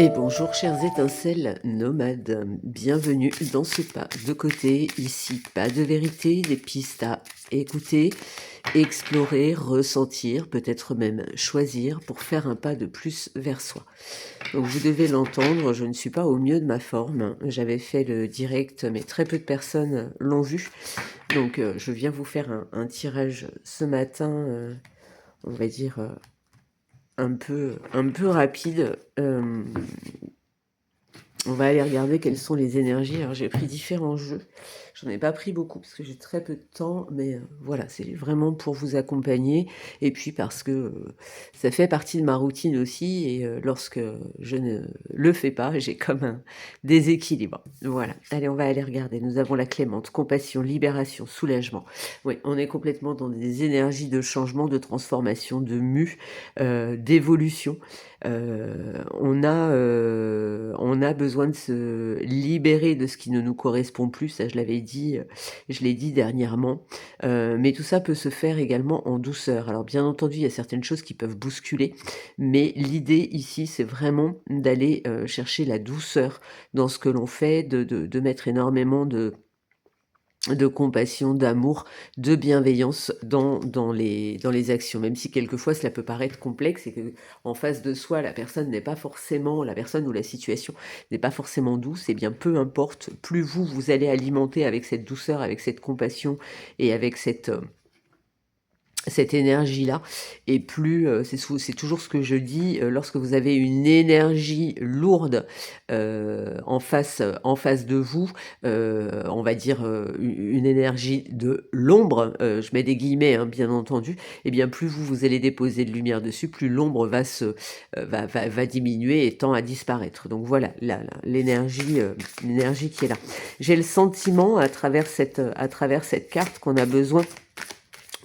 Et bonjour chères étincelles nomades, bienvenue dans ce pas de côté, ici pas de vérité, des pistes à écouter, explorer, ressentir, peut-être même choisir pour faire un pas de plus vers soi. Donc vous devez l'entendre, je ne suis pas au mieux de ma forme, j'avais fait le direct mais très peu de personnes l'ont vu, donc je viens vous faire un tirage ce matin, on va dire un peu rapide. On va aller regarder quelles sont les énergies. Alors j'ai pris différents jeux. J'en ai pas pris beaucoup parce que j'ai très peu de temps, mais voilà, c'est vraiment pour vous accompagner. Et puis parce que ça fait partie de ma routine aussi. Et lorsque je ne le fais pas, j'ai comme un déséquilibre. Voilà. Allez, on va aller regarder. Nous avons la clémente, compassion, libération, soulagement. Oui, on est complètement dans des énergies de changement, de transformation, de mue, d'évolution. On a besoin de se libérer de ce qui ne nous correspond plus, ça je l'avais dit, je l'ai dit dernièrement, mais tout ça peut se faire également en douceur. Alors bien entendu, il y a certaines choses qui peuvent bousculer, mais l'idée ici, c'est vraiment d'aller chercher la douceur dans ce que l'on fait, de mettre énormément de compassion, d'amour, de bienveillance dans les actions. Même si quelquefois cela peut paraître complexe et que en face de soi, la personne n'est pas forcément, la personne ou la situation n'est pas forcément douce, et bien peu importe, plus vous allez alimenter avec cette douceur, avec cette compassion et avec cette énergie-là, et plus, c'est toujours ce que je dis, lorsque vous avez une énergie lourde en face de vous, on va dire une énergie de l'ombre, je mets des guillemets, hein, bien entendu, et bien plus vous allez déposer de lumière dessus, plus l'ombre va diminuer et tend à disparaître. Donc voilà, l'énergie qui est là. J'ai le sentiment à travers cette carte qu'on a besoin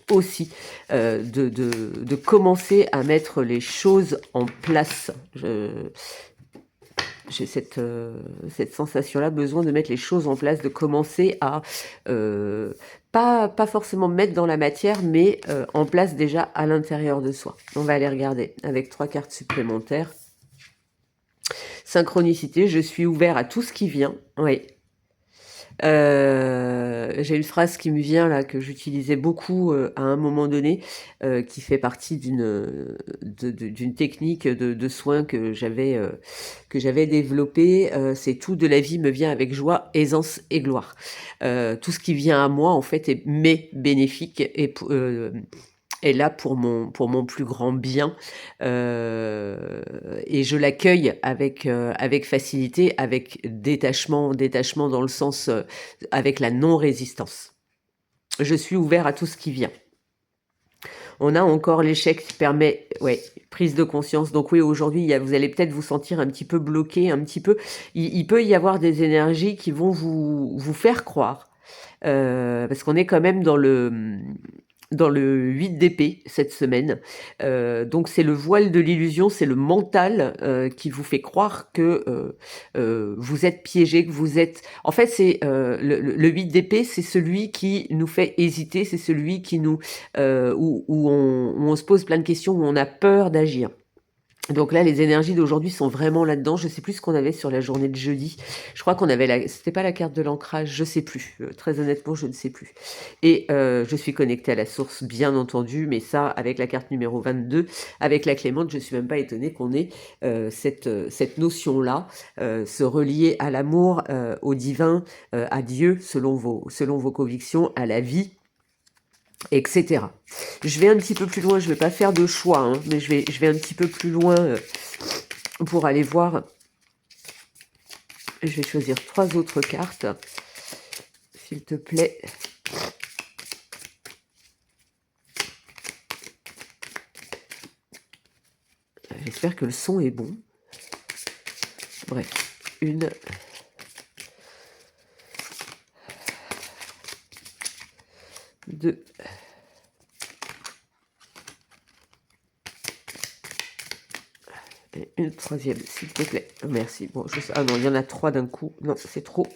aussi de commencer à mettre les choses en place. J'ai cette sensation-là, besoin de mettre les choses en place, de commencer à pas forcément mettre dans la matière, mais en place déjà à l'intérieur de soi. On va aller regarder avec 3 cartes supplémentaires. Synchronicité, je suis ouvert à tout ce qui vient. Oui. J'ai une phrase qui me vient là, que j'utilisais beaucoup à un moment donné, qui fait partie d'une technique de soins que j'avais développée. C'est tout de la vie me vient avec joie, aisance et gloire. Tout ce qui vient à moi en fait m'est bénéfique est là pour mon plus grand bien, et je l'accueille avec facilité, avec détachement dans le sens, avec la non-résistance. Je suis ouvert à tout ce qui vient. On a encore l'échec qui permet, ouais, prise de conscience. Donc oui, aujourd'hui, vous allez peut-être vous sentir un petit peu bloqué, un petit peu. Il peut y avoir des énergies qui vont vous faire croire, parce qu'on est quand même dans le 8 d'épée cette semaine. Donc c'est le voile de l'illusion, c'est le mental qui vous fait croire que vous êtes piégé, que vous êtes... En fait, c'est le 8 d'épée, c'est celui qui nous fait hésiter, c'est celui qui nous où on se pose plein de questions, où on a peur d'agir. Donc là, les énergies d'aujourd'hui sont vraiment là-dedans. Je sais plus ce qu'on avait sur la journée de jeudi. Je crois qu'on avait c'était pas la carte de l'ancrage, je sais plus. Très honnêtement, je ne sais plus. Et je suis connectée à la source, bien entendu, mais ça, avec la carte numéro 22, avec la Clémente, je suis même pas étonnée qu'on ait cette notion-là, se relier à l'amour, au divin, à Dieu, selon vos convictions, à la vie, etc. Je vais un petit peu plus loin, je ne vais pas faire de choix, hein, mais je vais un petit peu plus loin pour aller voir. Je vais choisir 3 autres cartes, s'il te plaît. J'espère que le son est bon. Bref, 1, 2, et une troisième, s'il te plaît. Merci. Bon, ah non, il y en a 3 d'un coup. Non, c'est trop.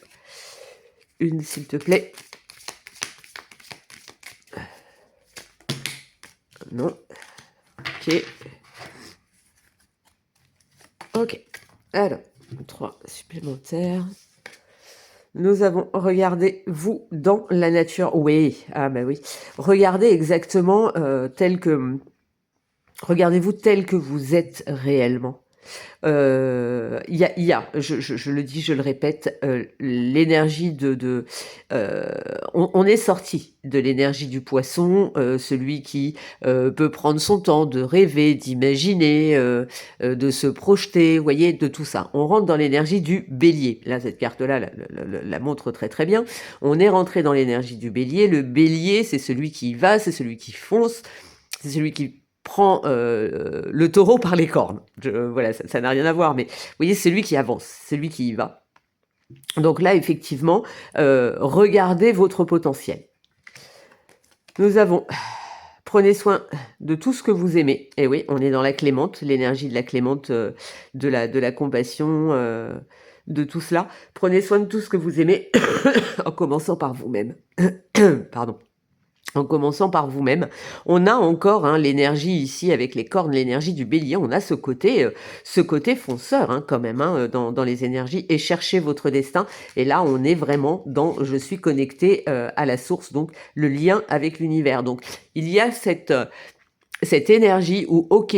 1, s'il te plaît. Non. Ok. Ok. Alors, 3 supplémentaires. Nous avons regardé vous dans la nature. Oui, ah bah oui. Regardez exactement regardez-vous tel que vous êtes réellement. Je le dis, je le répète, l'énergie on est sorti de l'énergie du poisson, celui qui peut prendre son temps de rêver, d'imaginer, de se projeter, vous voyez, de tout ça. On rentre dans l'énergie du bélier. Là, cette carte-là la montre très très bien. On est rentré dans l'énergie du bélier. Le bélier, c'est celui qui y va, c'est celui qui fonce, c'est celui qui prend le taureau par les cornes. Voilà, ça n'a rien à voir, mais vous voyez, c'est lui qui avance, c'est lui qui y va. Donc là, effectivement, regardez votre potentiel. Nous avons... Prenez soin de tout ce que vous aimez. Et oui, on est dans la clémente, l'énergie de la clémente, de la compassion, de tout cela. Prenez soin de tout ce que vous aimez, en commençant par vous-même. Pardon. En commençant par vous-même. On a encore l'énergie ici avec les cornes, l'énergie du bélier. On a ce côté fonceur quand même dans les énergies. Et cherchez votre destin. Et là, on est vraiment dans je suis connecté à la source, donc le lien avec l'univers. Donc il y a cette énergie où ok,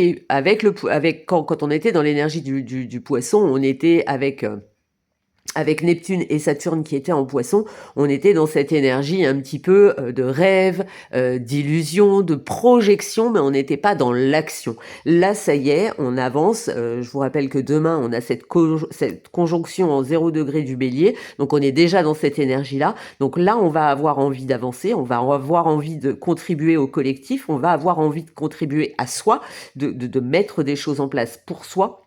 quand on était dans l'énergie du poisson, on était avec Neptune et Saturne qui étaient en Poisson, on était dans cette énergie un petit peu de rêve, d'illusion, de projection, mais on n'était pas dans l'action. Là, ça y est, on avance. Je vous rappelle que demain, on a cette conjonction en 0 degré du Bélier, donc on est déjà dans cette énergie-là. Donc là, on va avoir envie d'avancer, on va avoir envie de contribuer au collectif, on va avoir envie de contribuer à soi, de mettre des choses en place pour soi,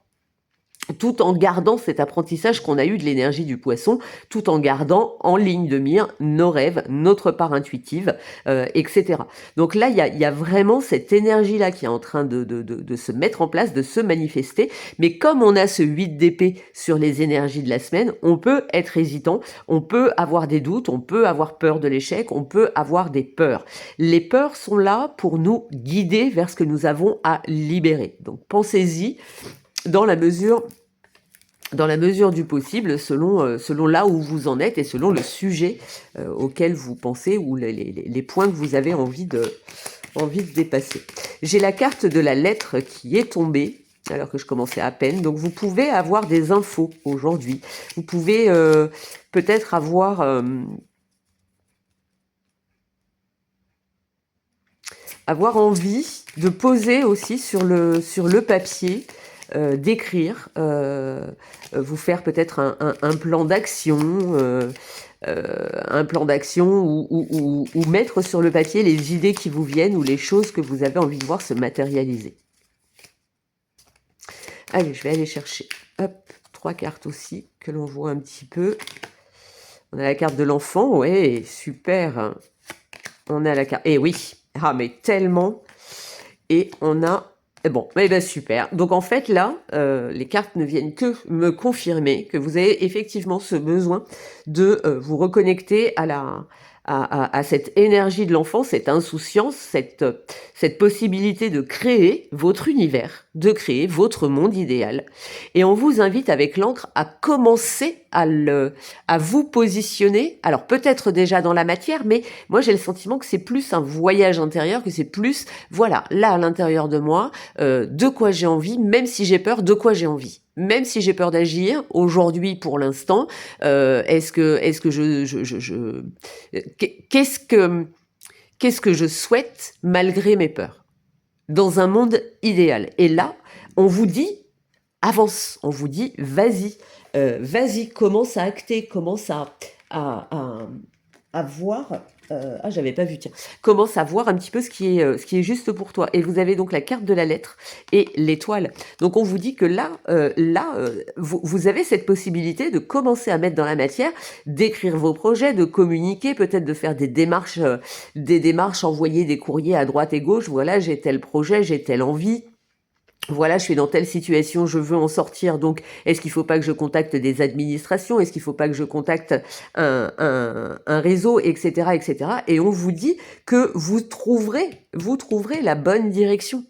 tout en gardant cet apprentissage qu'on a eu de l'énergie du poisson, tout en gardant en ligne de mire nos rêves, notre part intuitive, etc. Donc là, il y a vraiment cette énergie-là qui est en train de se mettre en place, de se manifester. Mais comme on a ce 8 d'épée sur les énergies de la semaine, on peut être hésitant, on peut avoir des doutes, on peut avoir peur de l'échec, on peut avoir des peurs. Les peurs sont là pour nous guider vers ce que nous avons à libérer. Donc pensez-y dans la mesure du possible, selon là où vous en êtes et selon le sujet auquel vous pensez ou les points que vous avez envie de dépasser. J'ai la carte de la lettre qui est tombée alors que je commençais à peine. Donc vous pouvez avoir des infos aujourd'hui. Vous pouvez peut-être avoir envie de poser aussi sur le papier, d'écrire, vous faire peut-être un plan d'action, ou mettre sur le papier les idées qui vous viennent ou les choses que vous avez envie de voir se matérialiser. Allez, je vais aller chercher 3 cartes aussi, que l'on voit un petit peu. On a la carte de l'enfant, ouais, super. On a la carte... Eh oui, mais tellement. Et on a... Bon, super. Donc en fait là, les cartes ne viennent que me confirmer que vous avez effectivement ce besoin de vous reconnecter à cette énergie de l'enfant, cette insouciance, cette possibilité de créer votre univers, de créer votre monde idéal. Et on vous invite avec l'encre à commencer à vous positionner, alors peut-être déjà dans la matière, mais moi j'ai le sentiment que c'est plus un voyage intérieur, que c'est plus, voilà, là à l'intérieur de moi, de quoi j'ai envie, même si j'ai peur, de quoi j'ai envie. Même si j'ai peur d'agir, aujourd'hui pour l'instant, qu'est-ce que je souhaite malgré mes peurs dans un monde idéal. Et là, on vous dit avance, on vous dit vas-y, commence à acter, commence à voir. J'avais pas vu, tiens. Commence à voir un petit peu ce qui est juste pour toi. Et vous avez donc la carte de la lettre et l'étoile. Donc on vous dit que là, vous avez cette possibilité de commencer à mettre dans la matière, d'écrire vos projets, de communiquer, peut-être de faire des démarches, envoyer des courriers à droite et gauche. Voilà, j'ai tel projet, j'ai telle envie. Voilà, je suis dans telle situation, je veux en sortir, donc est-ce qu'il ne faut pas que je contacte des administrations, est-ce qu'il ne faut pas que je contacte un réseau, etc. Et on vous dit que vous trouverez la bonne direction.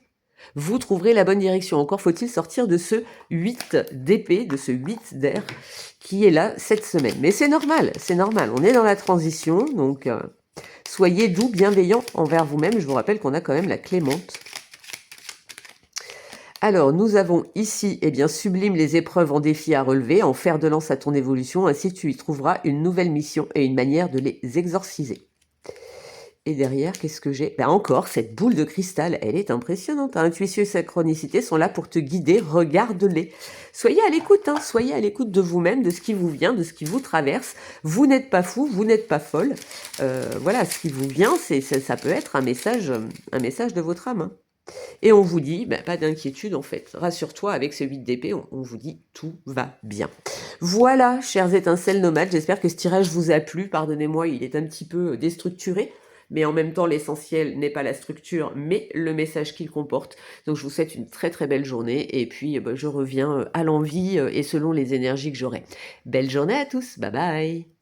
Vous trouverez la bonne direction. Encore faut-il sortir de ce 8 d'épée, de ce 8 d'air qui est là cette semaine. Mais c'est normal, c'est normal. On est dans la transition, donc soyez doux, bienveillants envers vous-même. Je vous rappelle qu'on a quand même la clémente. Alors, nous avons ici, eh bien, sublime les épreuves en défi à relever, en fer de lance à ton évolution, ainsi tu y trouveras une nouvelle mission et une manière de les exorciser. Et derrière, qu'est-ce que j'ai? Ben encore, cette boule de cristal, elle est impressionnante. Intuition et synchronicité sont là pour te guider, regarde-les. Soyez à l'écoute, soyez à l'écoute de vous-même, de ce qui vous vient, de ce qui vous traverse. Vous n'êtes pas fou, vous n'êtes pas folle. Voilà, ce qui vous vient, ça peut être un message de votre âme. Et on vous dit, pas d'inquiétude en fait. Rassure-toi, avec ce 8 d'épée, on vous dit tout va bien. Voilà, chers étincelles nomades, j'espère que ce tirage vous a plu. Pardonnez-moi, il est un petit peu déstructuré. Mais en même temps, l'essentiel n'est pas la structure, mais le message qu'il comporte. Donc je vous souhaite une très très belle journée. Et puis je reviens à l'envie et selon les énergies que j'aurai. Belle journée à tous, bye bye.